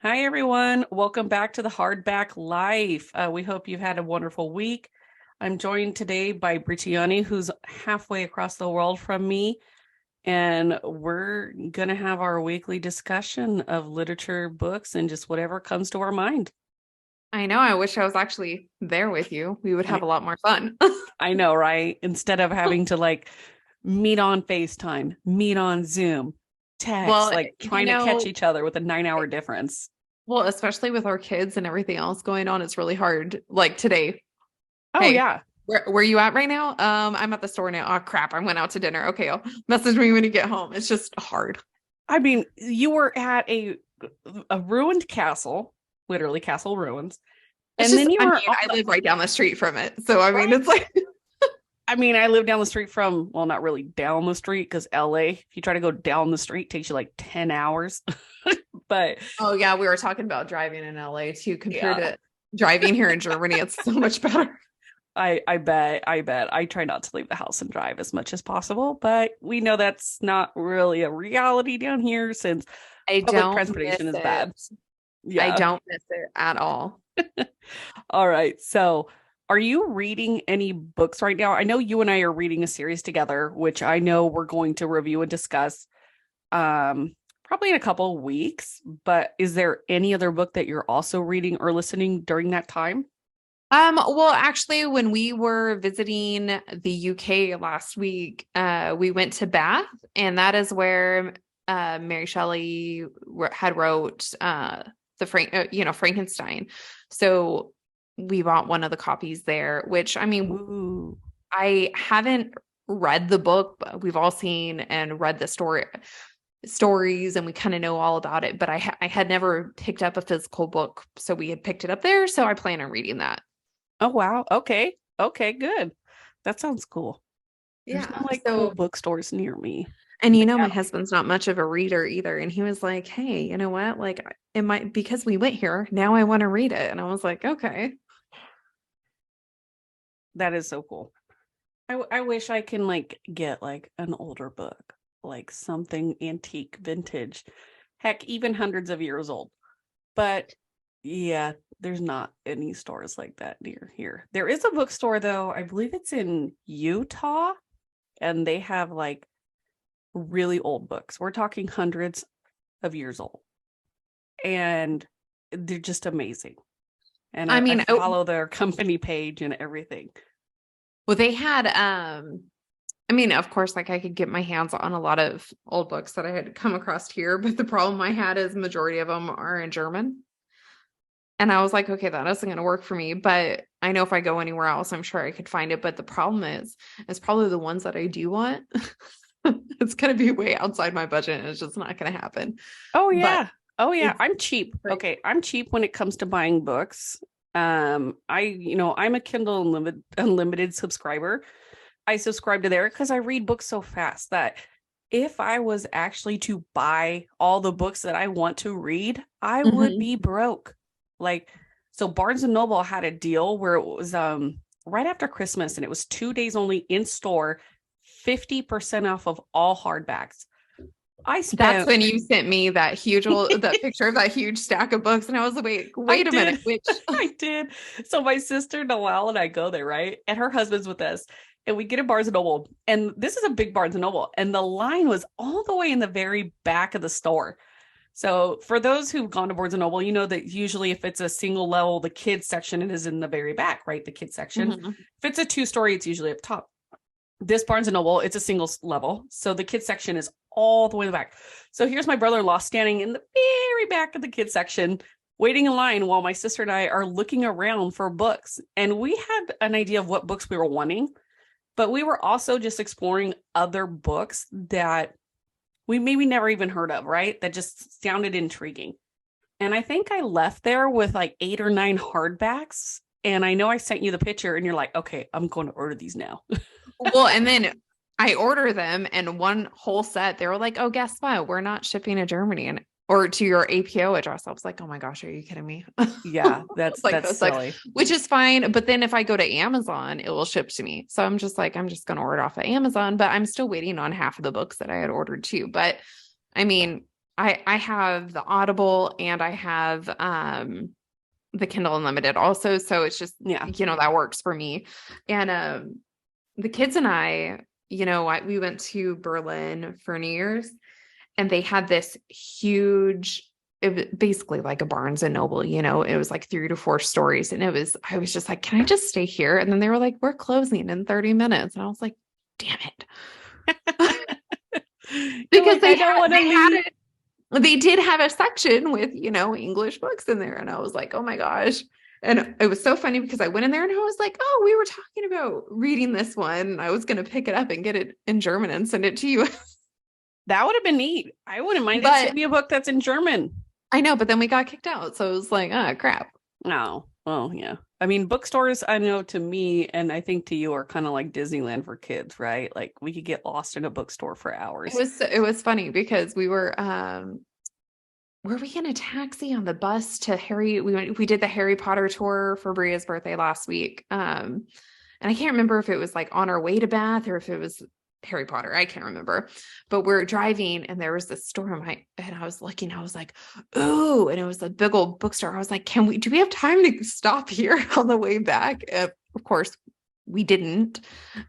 Hi, everyone. Welcome back to the Hardback Life. We hope you've had a wonderful week. I'm joined today by Brittany, who's halfway across the world from me, and we're going to have our weekly discussion of literature, books, and just whatever comes to our mind. I know. I wish I was actually there with you. We would have I, a lot more fun. I know, right? Instead of having to meet on FaceTime, meet on Zoom, text, Well, like you trying to catch know, each other with a 9 hour difference. well, especially with our kids and everything else going on, it's really hard. Like today, Oh, hey, yeah. where you at right now? I'm at the store now. Oh crap, I went out to dinner. Okay, I'll message me when you get home. It's just hard. I mean, you were at a ruined castle, literally castle ruins. It's And just, then you I were mean, on I the live right down the street from it. So I mean, right. it's like, I mean, I live down the street from, well, not really down the street because LA, if you try to go down the street, takes you like 10 hours. But oh yeah, we were talking about driving in LA too, compared yeah, to driving here in Germany. It's so much better. I bet. I try not to leave the house and drive as much as possible, but we know that's not really a reality down here since I public don't miss transportation is it. bad. I Yeah. don't miss it at all. All right. So, are you reading any books right now? I know you and I are reading a series together, which I know we're going to review and discuss probably in a couple of weeks, but is there any other book that you're also reading or listening during that time? Well, actually, when we were visiting the UK last week, we went to Bath, and that is where Mary Shelley had wrote Frankenstein. So we bought one of the copies there, which I mean, Ooh. I haven't read the book, but we've all seen and read the stories, and we kind of know all about it. But I had never picked up a physical book, so we had picked it up there. So I plan on reading that. Oh wow. Okay. Okay, good. That sounds cool. There's no Yeah. cool So, bookstores near me. and But my yeah, husband's not much of a reader either. And he was like, hey, you know what? Like, it might, because we went here, now I want to read it. And I was like, okay. that is so cool. I wish I can get an older book, like something antique, vintage, heck, even hundreds of years old. But yeah, there's not any stores like that near here. There is a bookstore though, I believe it's in Utah, and they have really old books. We're talking hundreds of years old. And they're just amazing. And I I mean, follow their company page and everything. well, they had, I mean, of course, like I could get my hands on a lot of old books that I had come across here, but the problem I had is majority of them are in German. And I was like, okay, that isn't going to work for me. But I know if I go anywhere else, I'm sure I could find it. But the problem is, it's probably the ones that I do want. It's going to be way outside my budget and it's just not going to happen. Oh But yeah. Oh yeah, it's I'm cheap. great. Okay, I'm cheap when it comes to buying books. I'm a Kindle unlimited subscriber. I subscribe to there because I read books so fast that if I was actually to buy all the books that I want to read, I would Mhm. be broke. Like, so Barnes and Noble had a deal where it was right after Christmas and it was 2 days only in store, 50% off of all hardbacks. I That's spent when you sent me that picture of that huge stack of books. And I was like, I wait a minute, did. which I did. So my sister Noelle and I go there, right? And her husband's with us. And we get a Barnes and Noble. And this is a big Barnes and Noble. And the line was all the way in the very back of the store. So for those who've gone to Barnes and Noble, you know that usually if it's a single level, the kids section, it is in the very back, right? The kids section. Mhm. If it's a two-story, it's usually up top. This Barnes and Noble, it's a single level. So the kids section is all the way in the back. So here's my brother-in-law standing in the very back of the kids section, waiting in line while my sister and I are looking around for books. And we had an idea of what books we were wanting, but we were also just exploring other books that we maybe never even heard of, right? That just sounded intriguing. And I think I left there with like 8 or 9 hardbacks. And I know I sent you the picture and you're like, okay, I'm going to order these now. Well, and then I order them and one whole set, they were like, oh, guess what? We're not shipping to Germany and or to your APO address. I was like, oh my gosh, are you kidding me? Yeah, that's Like that's that's like, silly. which is fine. But then if I go to Amazon, it will ship to me. So I'm just like, I'm just gonna order off of Amazon, but I'm still waiting on half of the books that I had ordered too. But I mean, I have the Audible and I have the Kindle Unlimited also. So it's just, Yeah. that works for me. And the kids and I, we went to Berlin for New Year's and they had this huge, it was basically like a Barnes and Noble, it was like 3 to 4 stories. And I was just like, can I just stay here? And then they were like, we're closing in 30 minutes. And I was like, damn it. Because they did have a section with, English books in there. And I was like, oh my gosh. And it was so funny because I went in there and I was like, oh, we were talking about reading this one. I was going to pick it up and get it in German and send it to you. That would have been neat. I wouldn't mind But- it. Send me a book that's in German. I know, but then we got kicked out. So it was like, oh, crap. No. Well, yeah. I mean, bookstores, I know to me, and I think to you, are kind of like Disneyland for kids, right? Like we could get lost in a bookstore for hours. It was funny because we were we in a taxi on the bus to we did the Harry Potter tour for Bria's birthday last week. And I can't remember if it was like on our way to Bath or if it was Harry Potter. I can't remember, but we're driving and there was this store and I was looking, I was like, ooh, and it was a big old bookstore. I was like, do we have time to stop here on the way back? Of course we didn't.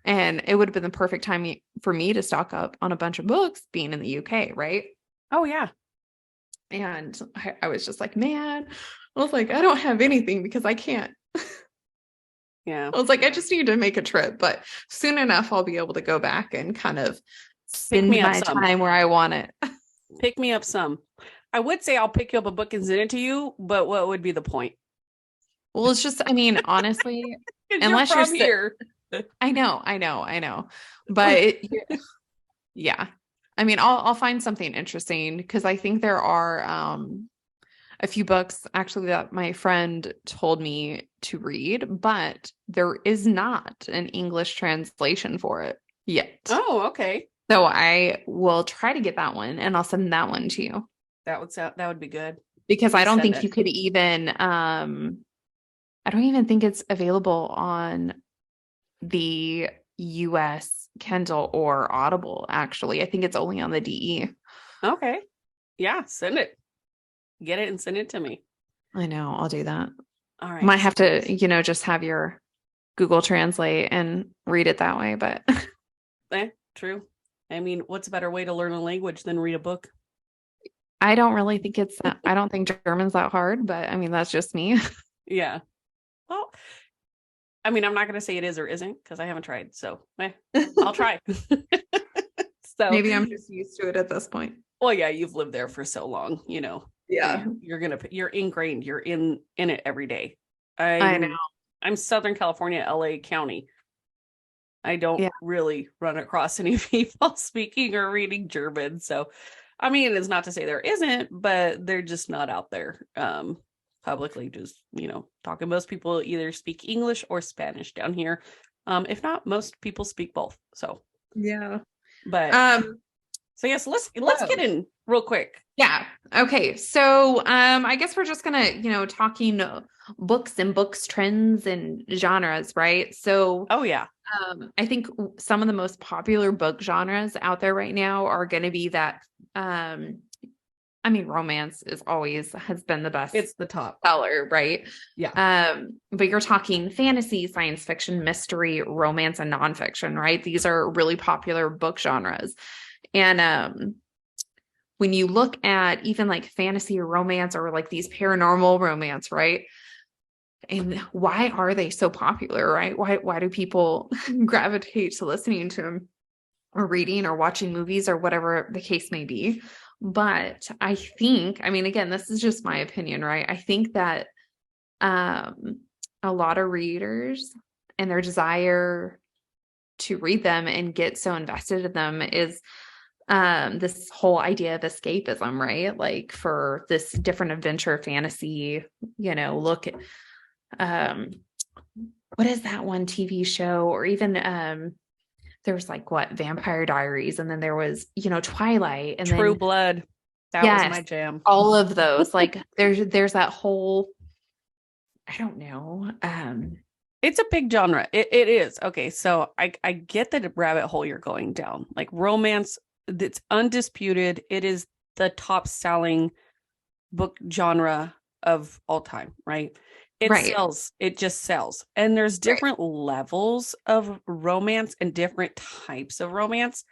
And it would have been the perfect time for me to stock up on a bunch of books being in the UK. Right. Oh yeah. And I was just like, man, I was like, I don't have anything because I can't. Yeah. I was like, I just need to make a trip, but soon enough, I'll be able to go back and kind of spend my time where I want it. Pick me up some. I would say I'll pick you up a book and send it to you, but what would be the point? Well, it's just, I mean, honestly, unless you're here. I know. But yeah. I mean, I'll find something interesting because I think there are a few books actually that my friend told me to read, but there is not an English translation for it yet. Oh, okay. So I will try to get that one and I'll send that one to you. That would be good. Because I don't think you could even I don't even think it's available on the US Kindle or Audible, actually. I think it's only on the DE. Okay. Yeah, send it. Get it and send it to me. I know. I'll do that. All right. Might have to, just have your Google Translate and read it that way, but true. I mean, what's a better way to learn a language than read a book? I don't really think I don't think German's that hard, but I mean, that's just me. Yeah. Well, I mean, I'm not going to say it is or isn't because I haven't tried. So I'll try. So maybe I'm just used to it at this point. Well, yeah, you've lived there for so long, Yeah. You're ingrained. You're in it every day. I know. I'm Southern California, LA County. I don't really run across any people speaking or reading German. So, I mean, it's not to say there isn't, but they're just not out there publicly just, talking. Most people either speak English or Spanish down here. If not, most people speak both. So, yeah. But so yes, let's get in real quick. Yeah. Okay. So I guess we're just gonna, talking books and books trends and genres, right? So oh yeah. I think some of the most popular book genres out there right now are gonna be that I mean, romance has been the best. It's the top seller, right? Yeah. But you're talking fantasy, science fiction, mystery, romance, and nonfiction, right? These are really popular book genres. And when you look at even like fantasy or romance or like these paranormal romance, right? And why are they so popular, right? Why do people gravitate to listening to them or reading or watching movies or whatever the case may be? But I think, I mean, again, this is just my opinion, right? I think that a lot of readers and their desire to read them and get so invested in them is this whole idea of escapism, right? Like for this different adventure fantasy, look at what is that one TV show or even there was like Vampire Diaries, and then there was, Twilight and True Blood. That was my jam. All of those. Like there's that whole, I don't know. It's a big genre. It is. Okay. So I get the rabbit hole you're going down. Like romance, it's undisputed. It is the top selling book genre of all time, right? It Right. sells, it just sells. And there's different levels of romance and different types of romance,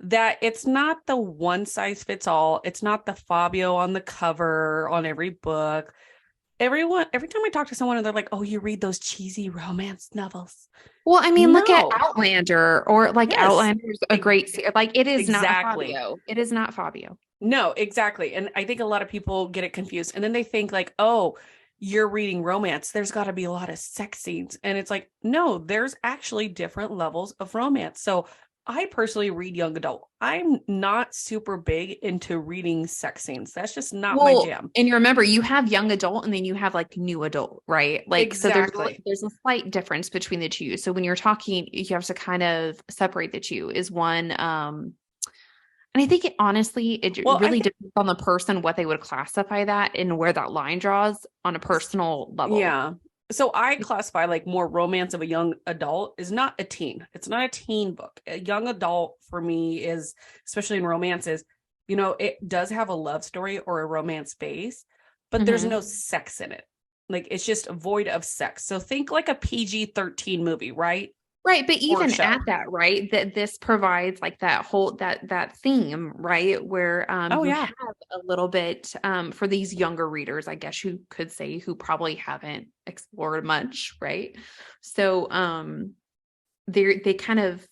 that it's not the one size fits all. It's not the Fabio on the cover on every book. Every time I talk to someone and they're like, "Oh, you read those cheesy romance novels." Well, I mean, look at No. Outlander, or like Yes. Outlander's a great like it is not Exactly. Fabio. It is not Fabio. No, exactly. And I think a lot of people get it confused. And then they think like, "Oh, you're reading romance. There's got to be a lot of sex scenes." And it's like, no, there's actually different levels of romance. So I personally read young adult. I'm not super big into reading sex scenes. That's just not my Well, jam. and you remember you have young adult and then you have like new adult, right? Like, so Exactly. there's a slight difference between the two. So when you're talking, you have to kind of separate the two. Is one, and I think honestly, it Well, I really think, depends on the person, what they would classify that and where that line draws on a personal level. yeah. So I classify like more romance of a young adult is not a teen. It's not a teen book. A young adult for me is, especially in romances, it does have a love story or a romance base, but there's no sex in it. Like it's just void of sex. So think like a PG-13 movie, right? Right, but Or even show. at that, right, that this provides like that whole that theme, right, where Oh you yeah. have a little bit for these younger readers, I guess you could say, who probably haven't explored much, right? So they kind of,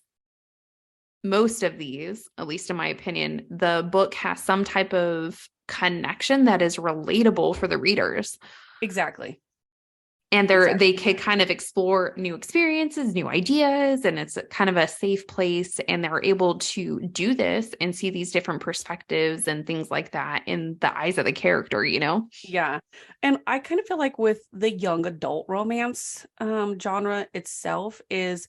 most of these, at least in my opinion, the book has some type of connection that is relatable for the readers. Exactly. And Exactly. they could kind of explore new experiences, new ideas, and it's kind of a safe place. And they're able to do this and see these different perspectives and things like that in the eyes of the character, you know? Yeah. And I kind of feel like with the young adult romance genre itself is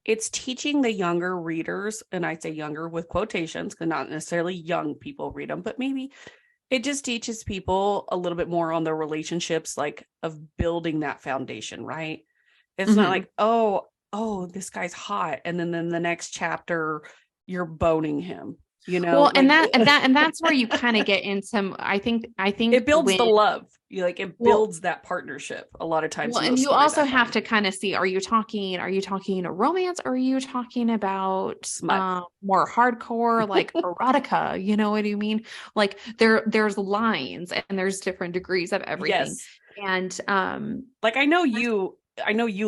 it's teaching the younger readers, and I say younger with quotations because not necessarily young people read them, but maybe it just teaches people a little bit more on the relationships, like of building that foundation, right? It's not like, oh, this guy's hot, and then the next chapter you're boning him, Well, like and that's where you kind of get into, I think it builds when, the love. You like it well, builds that partnership a lot of times well, in and those you stories I also have find. to kind of see, are you talking romance, or are you talking about Smut. more hardcore, like erotica? You know what I mean? Like there's lines and there's different degrees of everything. Yes. And Like I know you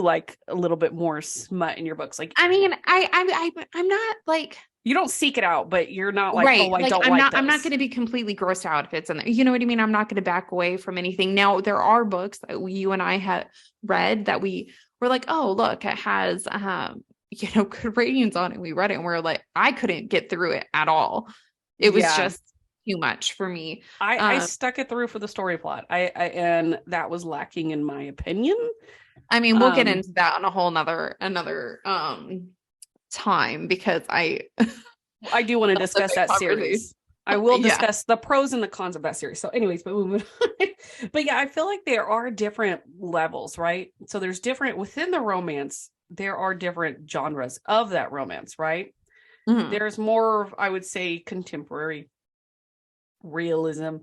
like a little bit more smut in your books. Like I mean, I'm not like, you don't seek it out, but you're not like, right, oh, I like don't I'm like not those. going to be completely grossed out if it's in there. You know what I mean? I'm not going to back away from anything. Now, there are books that you and I had read that we were like, oh, look, it has good ratings on it. We read it and we're like, I couldn't get through it at all. It was Yeah. just too much for me. I stuck it through for the story plot. I and that was lacking in my opinion. I mean, we'll get into that on a whole another time, because I do want to that's a discuss big that conversation. series. I will Yeah. discuss the pros and the cons of that series. So, anyways, but moving on. But yeah, I feel like there are different levels, right? So there's different within the romance, there are different genres of that romance, right? Mhm. There's more of, I would say, contemporary realism.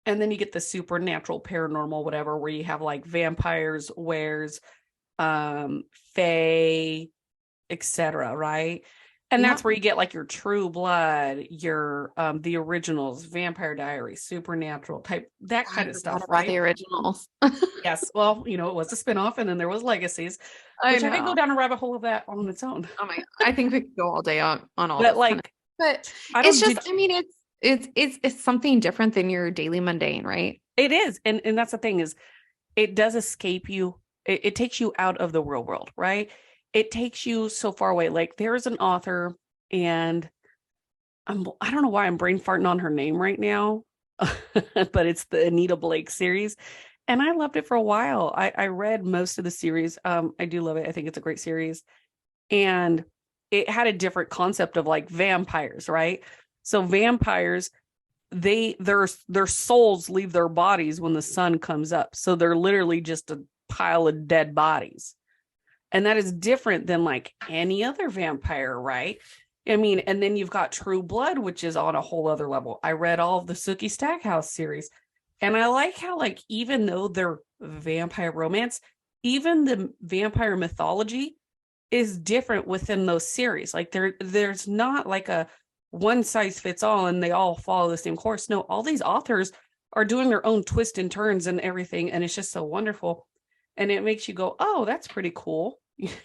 And then you get the supernatural, paranormal, whatever, where you have like vampires, wares, fae, etc., right? And Yeah. that's where you get like your True Blood, your the originals, Vampire Diaries, Supernatural type, that I kind of forgot stuff, about the right? originals. Yes. Well, it was a spinoff, and then there was Legacies, I which I could go know. down a rabbit hole of that on its own. Oh my, I think we could go all day on all But this kind of, like, but I it's don't just, did I mean, it's something different than your daily mundane, right? it is, and that's the thing is, it does escape you. It takes you out of the real world, right? It takes you so far away. Like there is an author, and I don't know why I'm brain farting on her name right now, but it's the Anita Blake series. And I loved it for a while. I read most of the series. I do love it. I think it's a great series. And it had a different concept of like vampires, right? So vampires, their souls leave their bodies when the sun comes up. So they're literally just a pile of dead bodies. And that is different than like any other vampire, right? I mean, and then you've got True Blood, which is on a whole other level. I read all of the Sookie Stackhouse series, and I like how, like, even though they're vampire romance, even the vampire mythology is different within those series. Like, there's not like a one size fits all and they all follow the same course. No, all these authors are doing their own twists and turns and everything, and it's just so wonderful. And it makes you go, oh, that's pretty cool.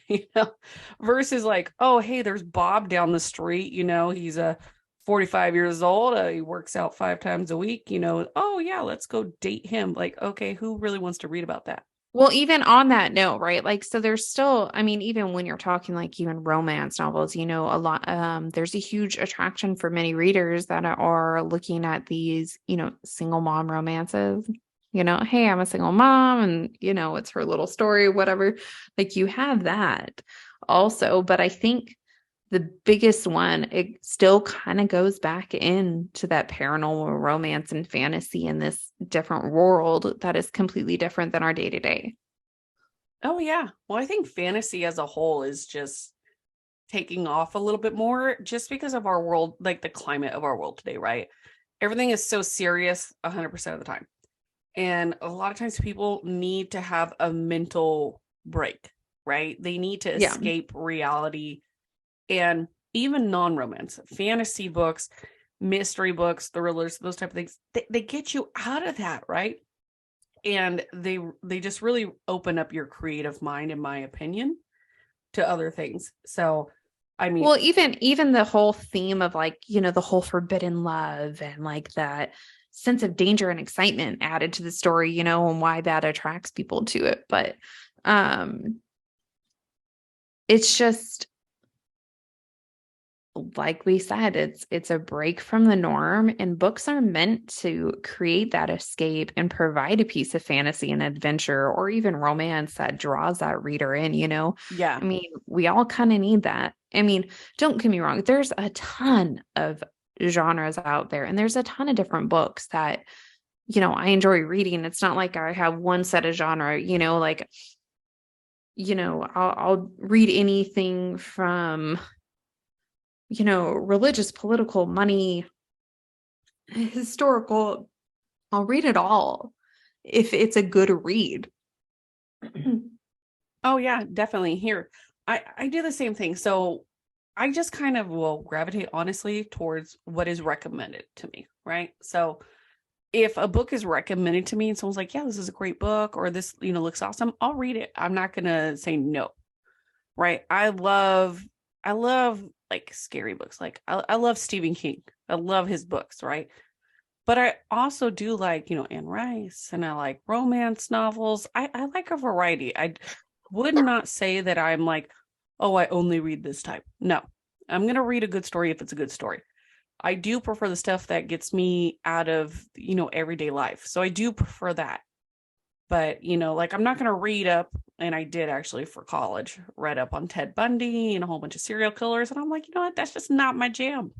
You know, versus like, oh, hey, there's Bob down the street, you know, he's a 45 years old, he works out 5 times a week, you know, oh yeah, let's go date him. Like, okay, who really wants to read about that? Well, even on that note, right? Like, so there's still, I mean, even when you're talking like even romance novels, you know, a lot, there's a huge attraction for many readers that are looking at these, you know, single mom romances. You know, hey, I'm a single mom and, you know, it's her little story, whatever. Like, you have that also. But I think the biggest one, it still kind of goes back into that paranormal romance and fantasy in this different world that is completely different than our day to day. Oh yeah. Well, I think fantasy as a whole is just taking off a little bit more just because of our world, like the climate of our world today, right? Everything is so serious 100% of the time. And a lot of times people need to have a mental break, right? They need to Yeah. escape reality. And even non-romance, fantasy books, mystery books, thrillers, those type of things, they get you out of that, right? And they just really open up your creative mind, in my opinion, to other things. So, I mean, Well, even the whole theme of like, you know, the whole forbidden love and like that sense of danger and excitement added to the story, you know, and why that attracts people to it. But it's just like we said, it's a break from the norm, and books are meant to create that escape and provide a piece of fantasy and adventure or even romance that draws that reader in, you know. yeah. I mean, we all kind of need that. I mean, don't get me wrong, there's a ton of genres out there and there's a ton of different books that, you know, I enjoy reading. It's not like I have one set of genre, you know, like, you know, I'll read anything from, you know, religious, political, money, historical. I'll read it all if it's a good read. Oh yeah, definitely. Here, I do the same thing. So I just kind of will gravitate honestly towards what is recommended to me, right? So if a book is recommended to me and someone's like, yeah, this is a great book, or this, you know, looks awesome, I'll read it. I'm not gonna say no, right? I love like scary books. Like I love Stephen King. I love his books, right? But I also do like, you know, Anne Rice, and I like romance novels. I like a variety. I would not say that I'm like, oh, I only read this type. No, I'm going to read a good story if it's a good story. I do prefer the stuff that gets me out of, you know, everyday life. So I do prefer that. But, you know, like I'm not going to read up, and I did actually for college, read up on Ted Bundy and a whole bunch of serial killers. And I'm like, you know what? That's just not my jam.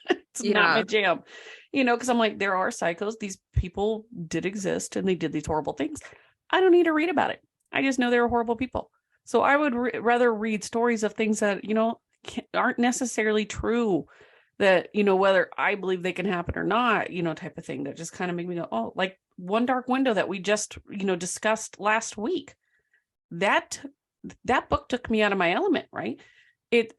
It's not my Yeah. jam, you know, because I'm like, there are psychos. These people did exist and they did these horrible things. I don't need to read about it. I just know they were horrible people. So I would rather read stories of things that, you know, aren't necessarily true, that, you know, whether I believe they can happen or not, you know, type of thing that just kind of make me go, oh, like One Dark Window that we just, you know, discussed last week. That book took me out of my element, right? It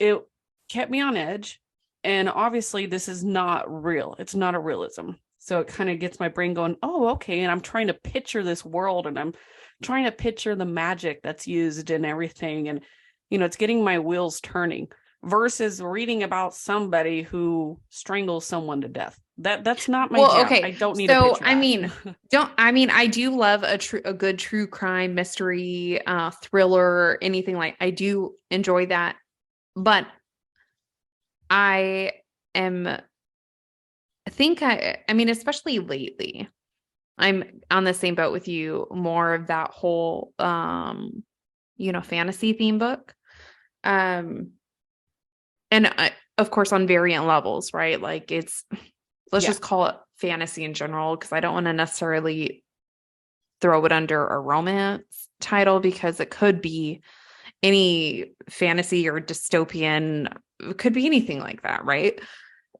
kept me on edge. And obviously this is not real. It's not a realism. So it kind of gets my brain going, oh, okay. And I'm trying to picture this world, and I'm trying to picture the magic that's used and everything. And, you know, it's getting my wheels turning versus reading about somebody who strangles someone to death. That's not my Well, jam. I okay. don't need to So, picture I that. mean, I do love a good true crime mystery, thriller, anything like, I do enjoy that. But I am, I mean, especially lately, I'm on the same boat with you, more of that whole, you know, fantasy theme book. Um, and of course on variant levels, right? Like let's Yeah. just call it fantasy in general, because I don't want to necessarily throw it under a romance title, because it could be any fantasy or dystopian, it could be anything like that, right?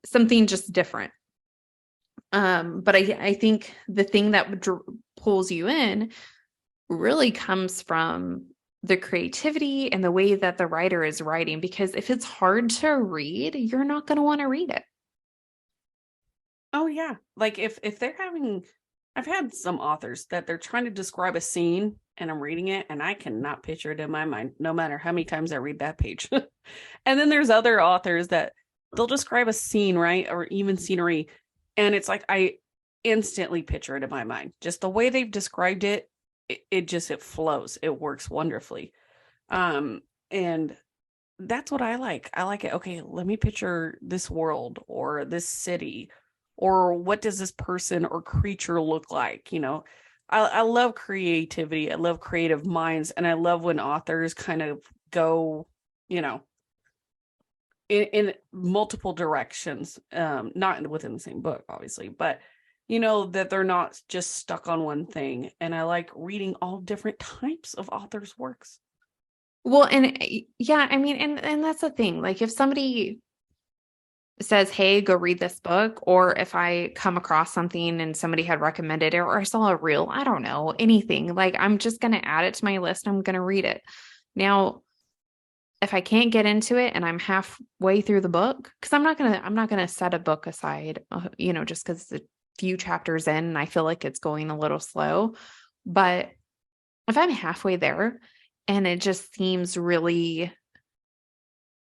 Something just different. But I think the thing that pulls you in really comes from the creativity and the way that the writer is writing, because if it's hard to read, you're not going to want to read it. Oh yeah. Like if they're having, I've had some authors that they're trying to describe a scene and I'm reading it and I cannot picture it in my mind, no matter how many times I read that page. And then there's other authors that they'll describe a scene, right? Or even scenery. And it's like I instantly picture it in my mind. Just the way they've described it, it flows. It works wonderfully. And that's what I like. I like it. Okay, let me picture this world or this city, or what does this person or creature look like? You know, I love creativity. I love creative minds. And I love when authors kind of go, you know, in multiple directions, not within the same book, obviously, but you know, that they're not just stuck on one thing. And I like reading all different types of authors' works. Well, and yeah, I mean, and that's the thing. Like if somebody says, hey, go read this book, or if I come across something and somebody had recommended it, or I saw a reel, I don't know, anything, like I'm just going to add it to my list. I'm going to read it. Now, if I can't get into it and I'm halfway through the book, because I'm not gonna set a book aside, you know, just because it's a few chapters in and I feel like it's going a little slow. But if I'm halfway there and it just seems really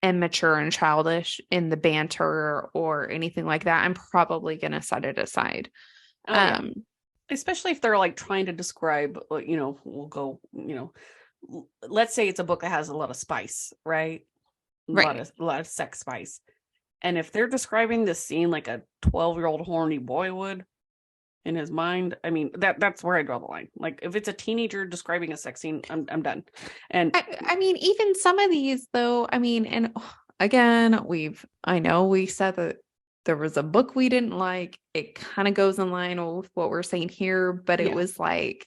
immature and childish in the banter or anything like that, I'm probably gonna set it aside. Oh, yeah. Especially if they're like trying to describe, you know, we'll go, you know, let's say it's a book that has a lot of spice, right? Right. A lot of sex spice. And if they're describing the scene like a 12-year-old horny boy would in his mind, I mean, that's where I draw the line. Like if it's a teenager describing a sex scene, I'm done. And I mean, even some of these though, I mean, and again, I know we said that there was a book we didn't like. It kind of goes in line with what we're saying here, but it was like,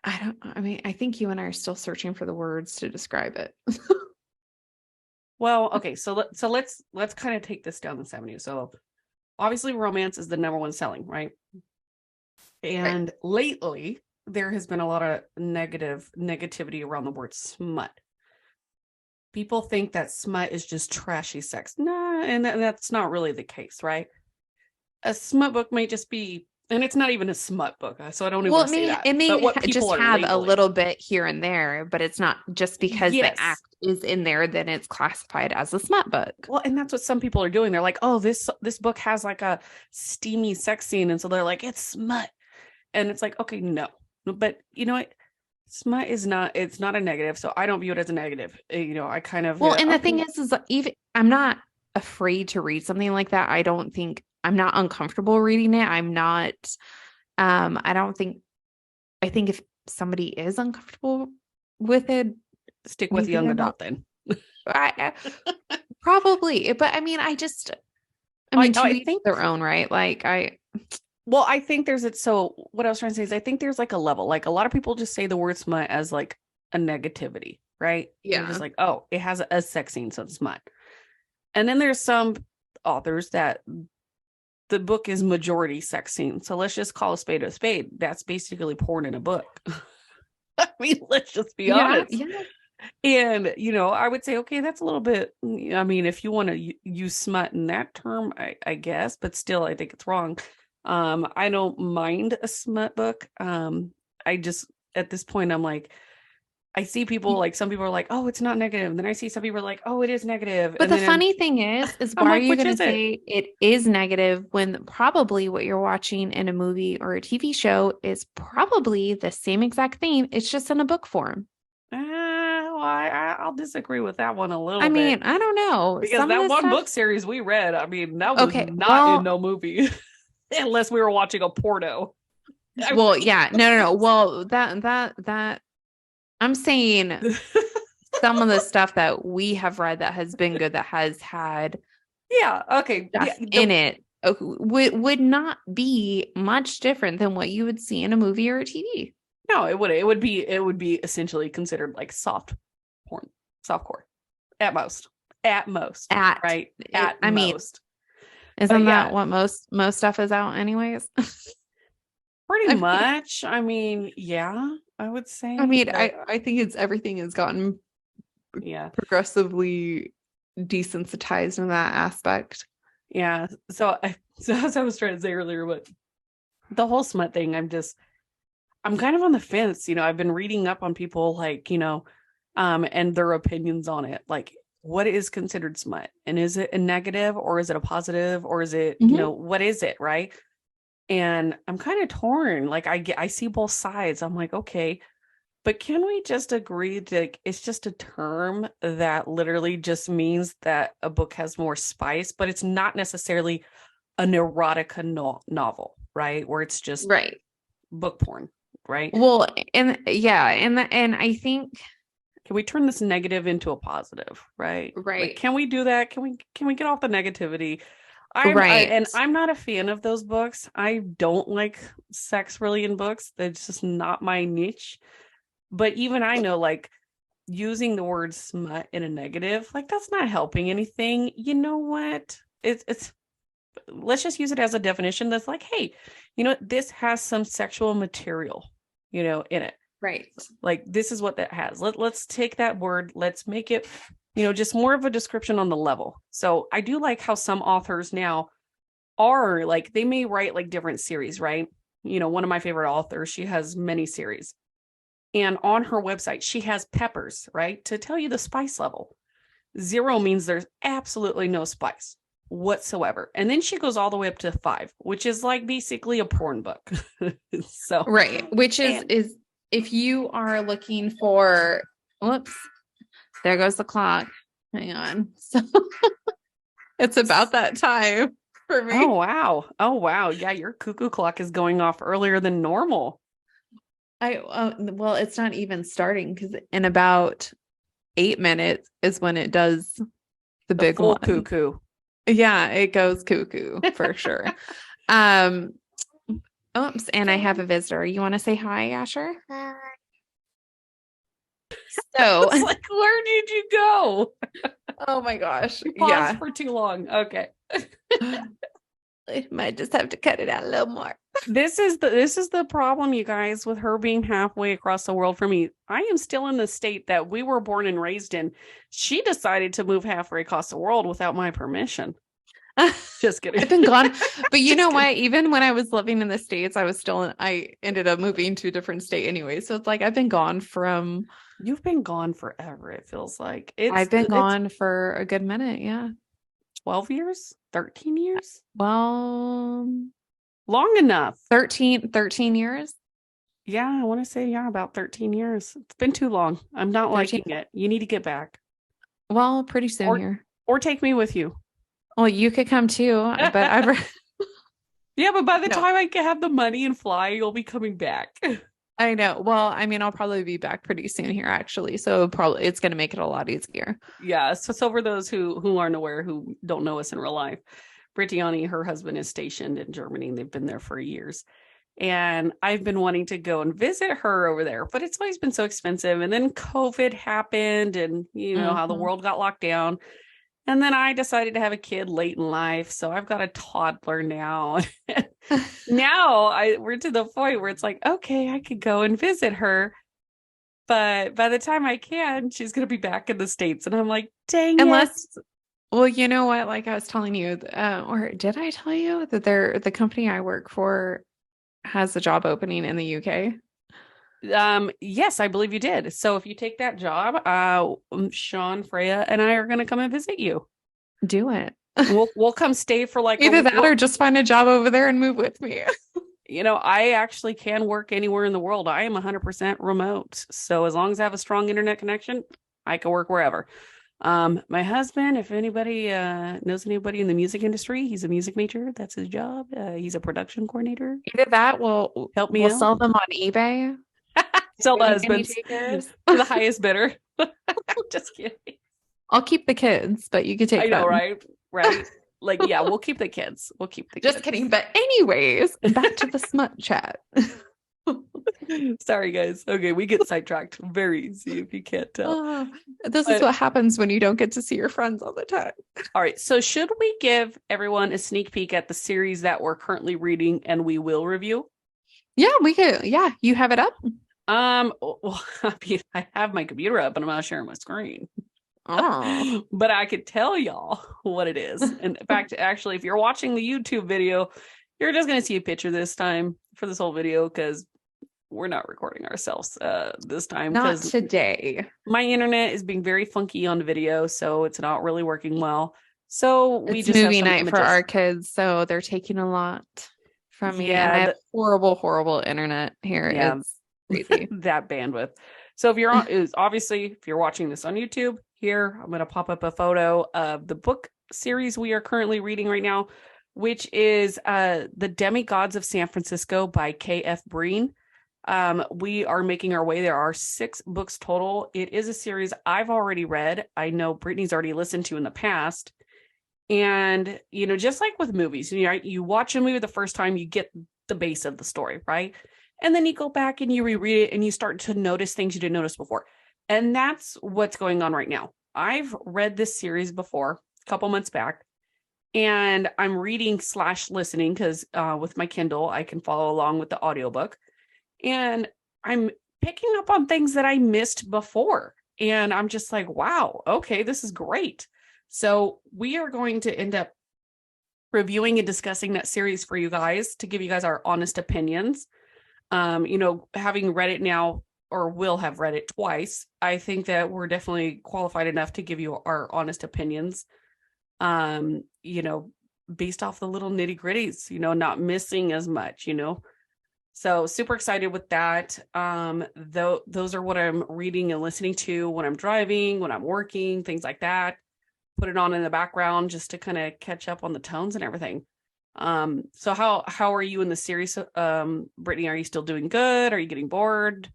I think you and I are still searching for the words to describe it. well, okay, so let's kind of take this down this avenue. So obviously romance is the number one selling, right? And Right. lately there has been a lot of negativity around the word smut. People think that smut is just trashy sex. Nah, and that's not really the case, right? A smut book might just be, and it's not even a smut book, so I don't even Well, want to say that. it But may what people just are have a labeling. little bit here and there, but it's not just because the Yes. act is in there, then it's classified as a smut book. Well, and that's what some people are doing. They're like, oh, this book has like a steamy sex scene. And so they're like, it's smut. And it's like, okay, no. But you know what? Smut is not, it's not a negative. So I don't view it as a negative. You know, I kind of, Well, and the thing okay. is even I'm not afraid to read something like that. I don't think I'm not uncomfortable reading it. I'm not, I don't think, I think if somebody is uncomfortable with it, Stick with young adult then. Probably, but I mean, I mean, to each their own, right? Like well, I think there's it. So what I was trying to say is I think there's like a level, like a lot of people just say the word smut as like a negativity, right? They're just like, oh, it has a sex scene, so it's smut. And then there's some authors that the book is majority sex scene. So let's just call a spade a spade. That's basically porn in a book. I mean, let's just be honest. Yeah. And, you know, I would say, okay, that's a little bit, I mean, if you want to use smut in that term, I guess, but still, I think it's wrong. I don't mind a smut book. I just, at this point, I'm like, I see people like, some people are like, oh, it's not negative. And then I see some people are like, oh, it is negative. But And the then funny thing is I'm why are like, you which going to is it? say it is negative when probably what you're watching in a movie or a TV show is probably the same exact theme. It's just in a book form. Well, I'll disagree with that one a little I bit mean, I don't know. because Some of that the one stuff. book series we read, I mean, that was Okay. not in Well, no movie unless we were watching a porno. well, yeah. No. Well, that I'm saying some of the stuff that we have read that has been good, that has had Yeah. Okay. stuff Yeah. in it, would not be much different than what you would see in a movie or a TV. No, it would be essentially considered like soft porn, softcore at most, right? At I mean, most. But isn't that yeah, what most stuff is out anyways? pretty I mean, much. I mean, yeah, I would I say, mean, but I think it's everything has gotten yeah, progressively desensitized in that aspect. yeah. So as I was trying to say earlier, but the whole smut thing, I'm kind of on the fence. I've been reading up on people like, and their opinions on it. Like, what is considered smut? And is it a negative or is it a positive or is it, Mhm. what is it, right? And I'm kind of torn. Like I see both sides. I'm like, okay, but can we just agree that it's just a term that literally just means that a book has more spice, but it's not necessarily an erotica novel, right? Where it's just Right. book porn, right? Well, and yeah, and I think Can we turn this negative into a positive, right? Like, right, can we do that? Can we get off the negativity? right, And I'm not a fan of those books. I don't like sex really in books. That's just not my niche. But even I know, like, using the word smut in a negative, like, that's not helping anything. You know what? It's let's just use it as a definition that's like, hey, this has some sexual material, in it. right. Like, this is what that has. Let's take that word, let's make it, just more of a description on the level. So I do like how some authors now are like, they may write like different series, right? One of my favorite authors, she has many series. And on her website, she has peppers, right? To tell you the spice level. 0 means there's absolutely no spice whatsoever. And then she goes all the way up to 5, which is like basically a porn book. So, Right. Which is and is if you are looking for, whoops, there goes the clock. Hang on. So it's about that time for oh me. wow. Oh wow. Yeah, your cuckoo clock is going off earlier than normal. Well, it's not even starting because in about 8 minutes is when it does the The big full one. cuckoo. Yeah, it goes cuckoo for sure. Um, oops, and I have a visitor. You want to say hi, Asher? So, It's like, where did you go? oh my gosh. You paused Yeah. for too long. Okay. I might just have to cut it out a little more. This is the problem, you guys, with her being halfway across the world from me. I am still in the state that we were born and raised in. She decided to move halfway across the world without my permission. Just kidding. I've been gone. But you Just know kidding. what? Even when I was living in the States, I ended up moving to a different state anyway. So it's like I've been gone from, You've been gone forever, it feels like. I've been gone for a good minute. Yeah. 12 years, 13 years. Well, Long enough. 13 years. Yeah, I want to say, yeah, about 13 years. It's been too long. I'm not 13. liking it. You need to get back. Well, pretty soon Or here. or take me with you. Well, you could come too, but I've Yeah, but by the no, time I can have the money and fly, you'll be coming back. I know. Well, I mean, I'll probably be back pretty soon here actually. So probably it's going to make it a lot easier. Yeah, so for those who aren't aware, who don't know us in real life, Brittany, her husband, is stationed in Germany, and they've been there for years. And I've been wanting to go and visit her over there, but it's always been so expensive. And then COVID happened, and you know how the Mhm. world got locked down. And then I decided to have a kid late in life, so I've got a toddler now. Now we're to the point where it's like, okay, I could go and visit her, but by the time I can, she's gonna be back in the States, and I'm like, dang it. Unless, well, you know what? Like I was telling you, or did I tell you that the company I work for has a job opening in the UK? Yes, I believe you did. So if you take that job, Sean, Freya, and I are gonna come and visit you. Do it. We'll come stay for like Either that or just find a job over there and move with me. I actually can work anywhere in the world. I am 100% remote. So as long as I have a strong internet connection, I can work wherever. My husband, if anybody knows anybody in the music industry, he's a music major. That's his job. He's a production coordinator. Either that, Help me we'll out. sell them on eBay. Sell the Any husbands takers? to the highest bidder. Just kidding. I'll keep the kids, but you could I take know, them. right? Right. Like, yeah, we'll keep the kids. We'll keep the Just kids. kidding. But anyways, back to the smut chat. Sorry, guys. Okay, we get sidetracked very easy if you can't tell. Oh, this is But what happens when you don't get to see your friends all the time. all right, so should we give everyone a sneak peek at the series that we're currently reading and we will review? Yeah, we could. Yeah, you have it up. Well, I mean, I have my computer up, but I'm not sharing my screen. Oh, But I could tell y'all what it is. And in fact, actually, if you're watching the YouTube video, you're just gonna see a picture this time for this whole video because we're not recording ourselves this time not because today. my internet is being very funky on video, so it's not really working well. So we It's just have movie some night for images. our kids, so they're taking a lot from me, and I Yeah, have horrible, horrible internet here. yeah, It's crazy. that bandwidth. So if you're on, is obviously if you're watching this on YouTube, here I'm going to pop up a photo of the book series we are currently reading right now, which is The Demigods of San Francisco by K.F. Breen. We are making our way. There are 6 books total. It is a series I've already read. I know Brittany's already listened to in the past. And, you know, just like with movies, you watch a movie the first time, you get the base of the story, right? And then you go back and you reread it and you start to notice things you didn't notice before. And that's what's going on right now. I've read this series before a couple months back, and I'm reading / listening because with my Kindle, I can follow along with the audiobook. And I'm picking up on things that I missed before. And I'm just like, wow, okay, this is great. So we are going to end up reviewing and discussing that series for you guys to give you guys our honest opinions. You know, having read it now or will have read it twice, I think that we're definitely qualified enough to give you our honest opinions. You know, based off the little nitty gritties, you know, not missing as much, you know. So super excited with that. Those are what I'm reading and listening to when I'm driving, when I'm working, things like that. Put it on in the background just to kind of catch up on the tones and everything. So how are you in the series? Brittany, are you still doing good? Are you getting bored?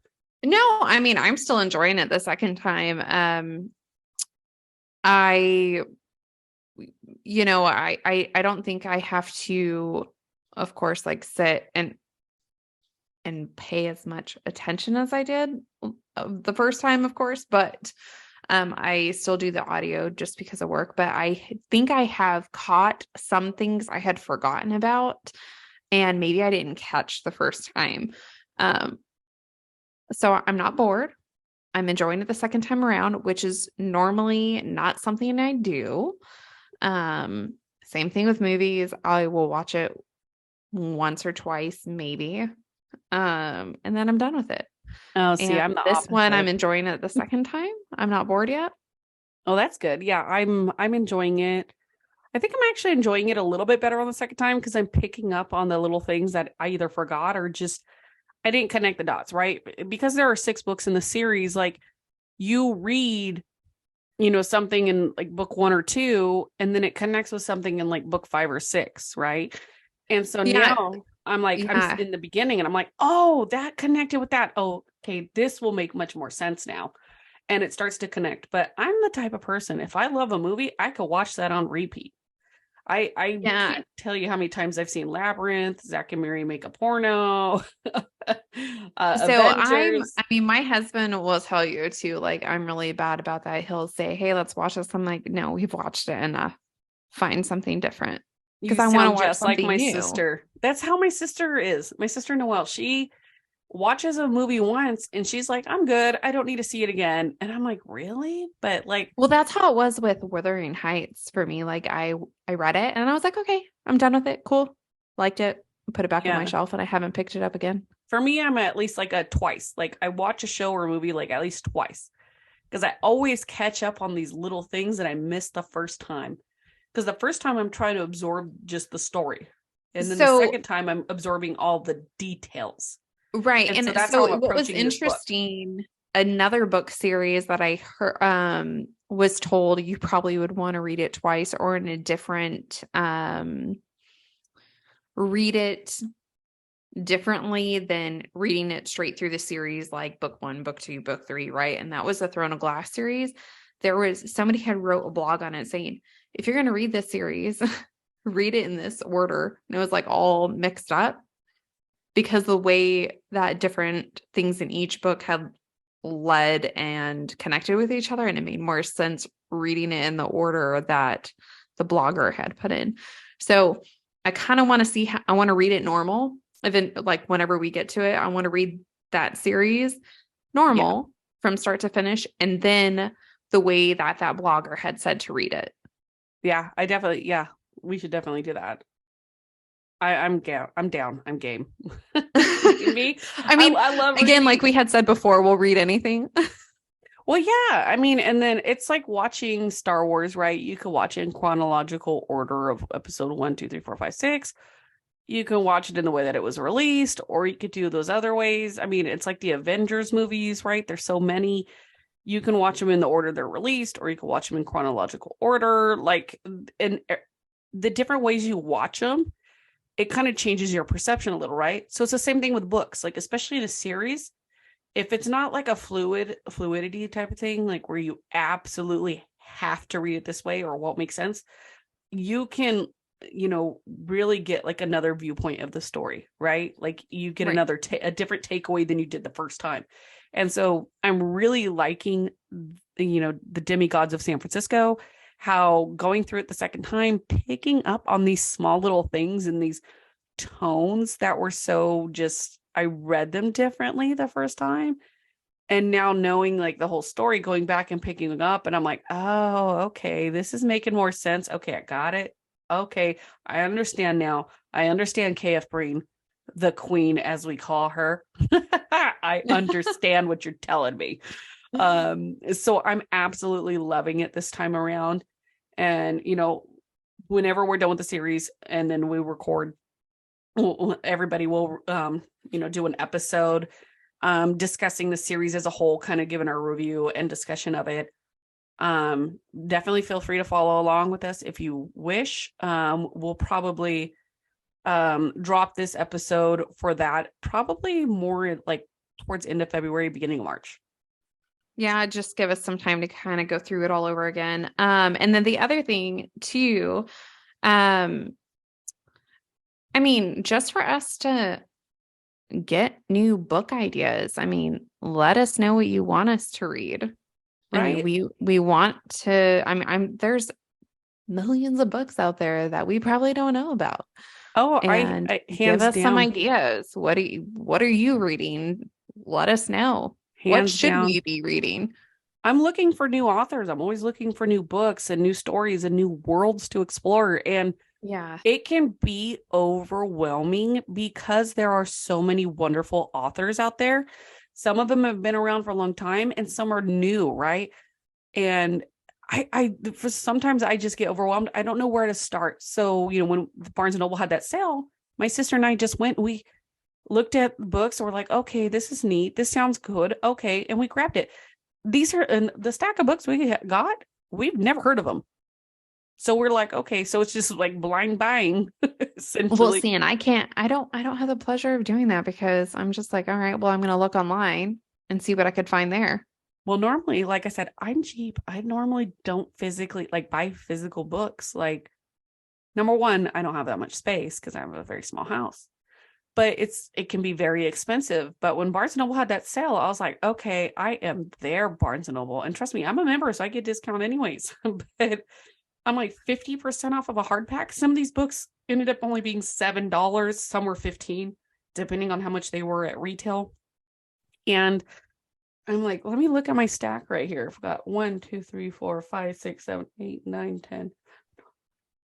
No, I mean, I'm still enjoying it the second time. I, I don't think I have to, of course, like sit and pay as much attention as I did the first time, of course, but I still do the audio just because of work, but I think I have caught some things I had forgotten about and maybe I didn't catch the first time. So I'm not bored. I'm enjoying it the second time around, which is normally not something I do. Same thing with movies. I will watch it once or twice, maybe. And then I'm done with it. Oh, see, And I'm the this one, I'm opposite. enjoying it the second time. I'm not bored yet. Oh, that's good. Yeah, I'm enjoying it. I think I'm actually enjoying it a little bit better on the second time because I'm picking up on the little things that I either forgot or just I didn't connect the dots, right? Because there are 6 books in the series, like you read, you know, something in like book 1 or 2, and then it connects with something in like book 5 or 6, right? And so Yeah. now I'm like, I'm Yeah. in the beginning and I'm like, oh, that connected with that. Oh, okay, this will make much more sense now. And it starts to connect. But I'm the type of person, if I love a movie, I could watch that on repeat. I Yeah. can't tell you how many times I've seen Labyrinth, Zack and Miri Make a Porno, Avengers. I mean, my husband will tell you too, like, I'm really bad about that. He'll say, hey, let's watch this. I'm like, no, we've watched it enough. Find something different. Because You I want to sound watch just like something my new. sister. That's how my sister is. My sister Noelle, she watches a movie once and she's like, I'm good. I don't need to see it again. And I'm like, really? But like, Well, that's how it was with Wuthering Heights for me. Like I read it and I was like, okay, I'm done with it. Cool. Liked it. Put it back on my yeah. shelf and I haven't picked it up again. For me, I'm at least like a twice. Like I watch a show or a movie like at least twice. Because I always catch up on these little things that I missed the first time. Because the first time I'm trying to absorb just the story. And then the So, second time I'm absorbing all the details. right. And And so that's how so I'm what was approaching this book. interesting, another book series that I heard, was told you probably would want to read it twice or in a different, read it differently than reading it straight through the series, like book 1, book 2, book 3, right? And that was the Throne of Glass series. There was somebody had wrote a blog on it saying, if you're going to read this series, read it in this order. And it was like all mixed up. because the way that different things in each book have led and connected with each other, and it made more sense reading it in the order that the blogger had put in. So I kind of want to see how, I want to read it normal. Even like whenever we get to it, I want to read that series normal from start to finish, and then the way that that blogger had said to read it. Yeah, I definitely, we should definitely do that. I'm down. I'm game. Me? I mean, I love again, reading. like we had said before, we'll read anything. Well, yeah. I mean, and then it's like watching Star Wars, right? You could watch it in chronological order of episode 1, 2, 3, 4, 5, 6. You can watch it in the way that it was released, or you could do those other ways. I mean, it's like the Avengers movies, right? There's so many. You can watch them in the order they're released, or you can watch them in chronological order. Like, and the different ways you watch them, it kind of changes your perception a little, right? So it's the same thing with books, like especially in a series. If it's not like a fluidity type of thing, like where you absolutely have to read it this way or it won't make sense, you can, really get like another viewpoint of the story, right? Like you get Right. a different takeaway than you did the first time. And so I'm really liking, the Demigods of San Francisco, how going through it the second time, picking up on these small little things and these tones that were so just, I read them differently the first time. And now knowing like the whole story, going back and picking them up, and I'm like, oh, okay, this is making more sense. Okay, I got it. Okay, I understand now. I understand KF Breen, the queen, as we call her. I understand what you're telling me. So I'm absolutely loving it this time around. And, whenever we're done with the series and then we record, everybody will, do an episode discussing the series as a whole, kind of giving our review and discussion of it. Definitely feel free to follow along with us if you wish. We'll probably drop this episode for that probably more like towards end of February, beginning of March. Yeah, just give us some time to kind of go through it all over again. And then the other thing too, I mean, just for us to get new book ideas. I mean, let us know what you want us to read. I mean, Right? we want to, there's millions of books out there that we probably don't know about. Oh, And I give hands us some down, ideas. What are you reading? Let us know. What hands should down. we be reading? I'm looking for new authors. I'm always looking for new books and new stories and new worlds to explore. And Yeah. it can be overwhelming because there are so many wonderful authors out there. Some of them have been around for a long time and some are new, right? And for sometimes I just get overwhelmed. I don't know where to start. So, when Barnes and Noble had that sale, my sister and I just went, we looked at books and we're like, okay, this is neat. This sounds good. Okay. And we grabbed it. These are, and the stack of books we got, we've never heard of them. So we're like, okay, so it's just like blind buying, Well, essentially. see, and I don't have the pleasure of doing that because I'm just like, all right, well, I'm going to look online and see what I could find there. Well, normally, like I said, I'm cheap. I normally don't physically like buy physical books. Like, number one, I don't have that much space because I have a very small house. But it can be very expensive. But when Barnes and Noble had that sale, I was like, okay, I am there, Barnes and Noble. And trust me, I'm a member, so I get discount anyways. But I'm like 50% off of a hardback. Some of these books ended up only being $7. Some were 15, depending on how much they were at retail. And I'm like, let me look at my stack right here. I've got 1, 2, 3, 4, 5, 6, 7, 8, 9, 10.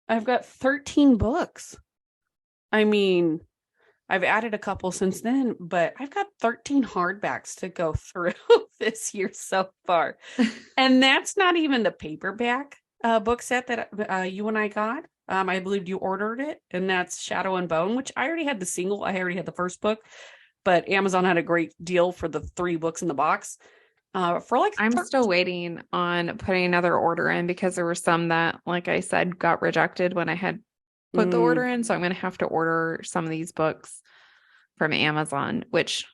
I've got 13 books. I mean, I've added a couple since then, but I've got 13 hardbacks to go through this year so far. And that's not even the paperback book set that you and I got. I believe you ordered it, and that's Shadow and Bone, which I already had the single. I already had the first book, but Amazon had a great deal for the 3 books in the box. For like I'm still waiting on putting another order in because there were some that, like I said, got rejected when I had put the order in. So I'm going to have to order some of these books from Amazon, which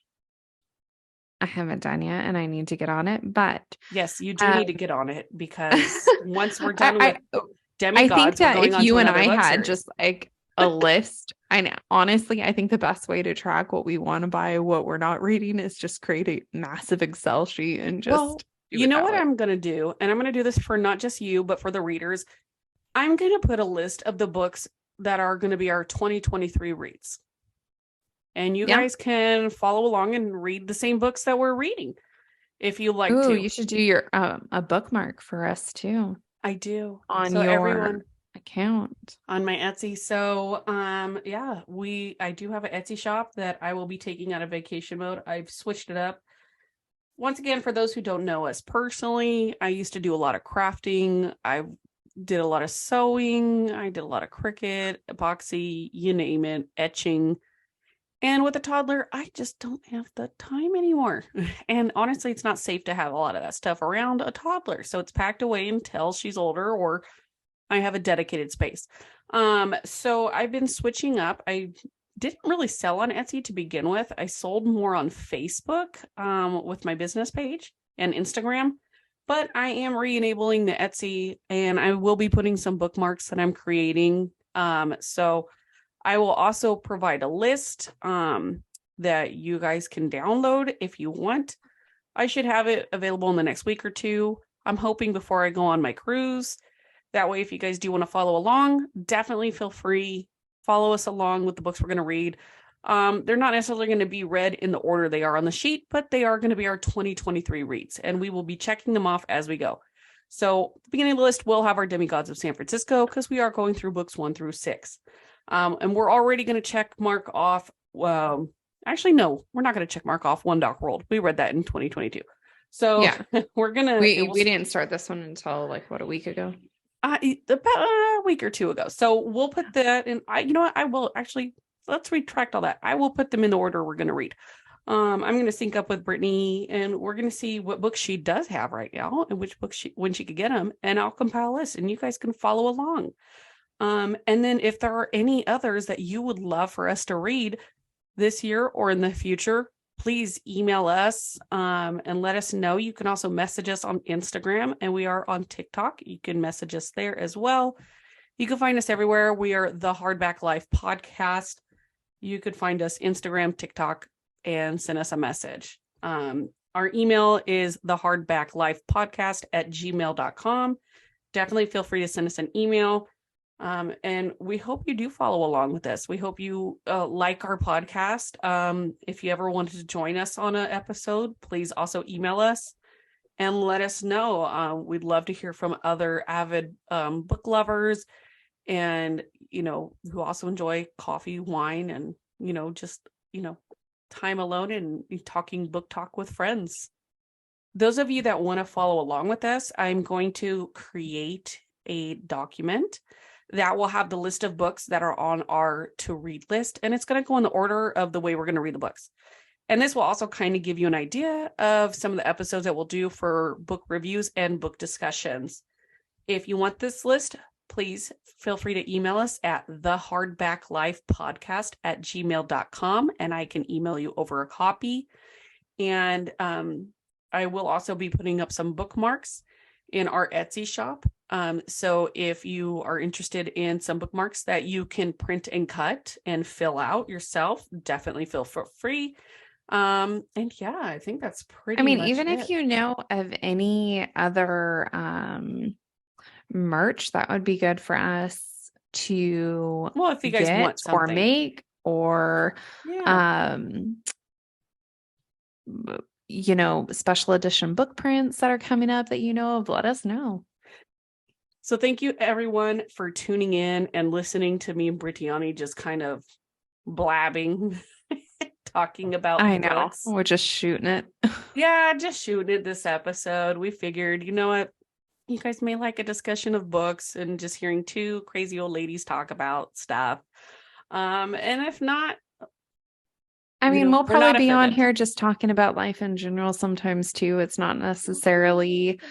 I haven't done yet and I need to get on it. But yes, you do need to get on it because once we're done with I think Demigods, we're that going if on you to and another I web had series. just like a list. I know. Honestly, I think the best way to track what we want to buy, what we're not reading, is just create a massive Excel sheet and just Well, do you it know that what way. I'm going to do? And I'm going to do this for not just you, but for the readers. I'm going to put a list of the books that are going to be our 2023 reads. And you Yeah. guys can follow along and read the same books that we're reading if you like Oh, to. you should do your a bookmark for us too I do. on So your everyone account. on my Etsy. So yeah, I do have an Etsy shop that I will be taking out of vacation mode. I've switched it up. Once again, for those who don't know us personally, I used to do a lot of crafting. I did a lot of sewing. I did a lot of Cricut, epoxy, you name it, etching. And with a toddler, I just don't have the time anymore. And honestly, it's not safe to have a lot of that stuff around a toddler. So it's packed away until she's older or I have a dedicated space. So I've been switching up. I didn't really sell on Etsy to begin with. I sold more on Facebook with my business page and Instagram. But I am re-enabling the Etsy, and I will be putting some bookmarks that I'm creating. So I will also provide a list that you guys can download if you want. I should have it available in the next week or two. I'm hoping before I go on my cruise. That way, if you guys do want to follow along, definitely feel free. Follow us along with the books we're going to read. They're not necessarily going to be read in the order they are on the sheet, but they are going to be our 2023 reads, and we will be checking them off as we go. So at the beginning of the list, we'll have our Demigods of San Francisco because we are going through books 1 through 6. And we're already going to check mark off. Actually, no, we're not going to check mark off One Dock World. We read that in 2022. So Yeah. we're going to. We didn't start this one until like what, a week ago? About a week or two ago. So we'll put that in. You know what? I will actually, let's retract all that. I will put them in the order we're going to read. I'm going to sync up with Brittany and we're going to see what books she does have right now and which books when she could get them. And I'll compile a list and you guys can follow along. And then if there are any others that you would love for us to read this year or in the future, please email us and let us know. You can also message us on Instagram and we are on TikTok. You can message us there as well. You can find us everywhere. We are the Hardback Life Podcast. You could find us Instagram, TikTok, and send us a message. Our email is thehardbacklifepodcast@gmail.com. Definitely feel free to send us an email. And we hope you do follow along with us. We hope you like our podcast. If you ever wanted to join us on an episode, please also email us and let us know. We'd love to hear from other avid book lovers and, who also enjoy coffee, wine, and, just, time alone and talking book talk with friends. Those of you that want to follow along with us, I'm going to create a document that will have the list of books that are on our to read list. And it's going to go in the order of the way we're going to read the books. And this will also kind of give you an idea of some of the episodes that we'll do for book reviews and book discussions. If you want this list, please feel free to email us at thehardbacklifepodcast@gmail.com and I can email you over a copy. And I will also be putting up some bookmarks in our Etsy shop. So if you are interested in some bookmarks that you can print and cut and fill out yourself, definitely feel free. And yeah, I think that's pretty much even it. if you know of any other merch that would be good for us to if you guys want something or make or special edition book prints that are coming up that of, let us know. So thank you everyone for tuning in and listening to me and Brittany just kind of blabbing talking about I know books. we're just shooting it. Yeah, just shooting it this episode. We figured, you know what, you guys may like a discussion of books and just hearing two crazy old ladies talk about stuff. And if not, we'll probably be on here just talking about life in general sometimes too. It's not necessarily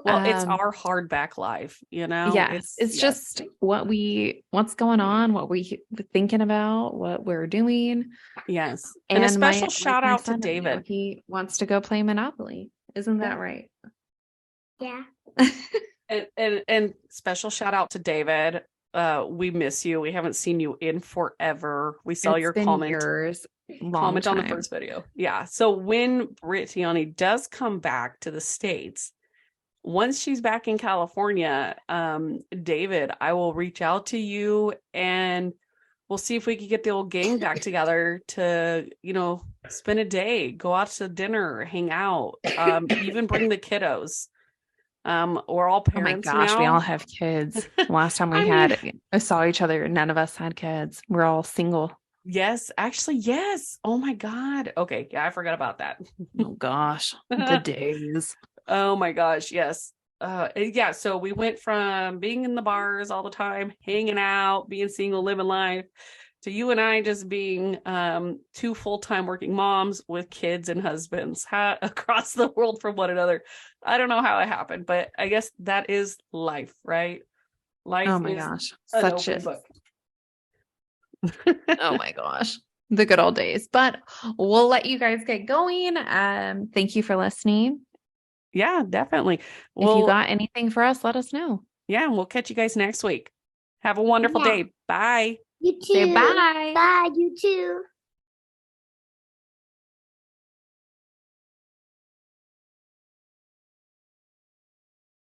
it's our hardback life, Yes, it's just what's going on, what we thinking about, what we're doing. Yes. And a special shout out to David. He wants to go play Monopoly. Isn't that right? Yeah. and special shout out to David. we miss you. We haven't seen you in forever. We saw It's your been comment. years, long Comment on the time. first video. Yeah. So when Brittany does come back to the States, once she's back in California, David, I will reach out to you and we'll see if we can get the old gang back together to, spend a day, go out to dinner, hang out, even bring the kiddos. We're all Oh my parents gosh, now. we all have kids. Last time we saw each other, none of us had kids. We're all single. Yes, actually, yes. Oh my God. Okay. Yeah, I forgot about that. Oh gosh, the days. Oh my gosh, yes. Yeah, so we went from being in the bars all the time, hanging out, being single, living life, to you and I just being two full-time working moms with kids and husbands across the world from one another. I don't know how it happened, but I guess that is life, right? Life Oh my is gosh, an such open a book. oh my gosh, the good old days. But we'll let you guys get going. Thank you for listening. Yeah, definitely. If you got anything for us, let us know. Yeah, we'll catch you guys next week. Have a wonderful day. Bye. You too. Say bye. Bye, you too.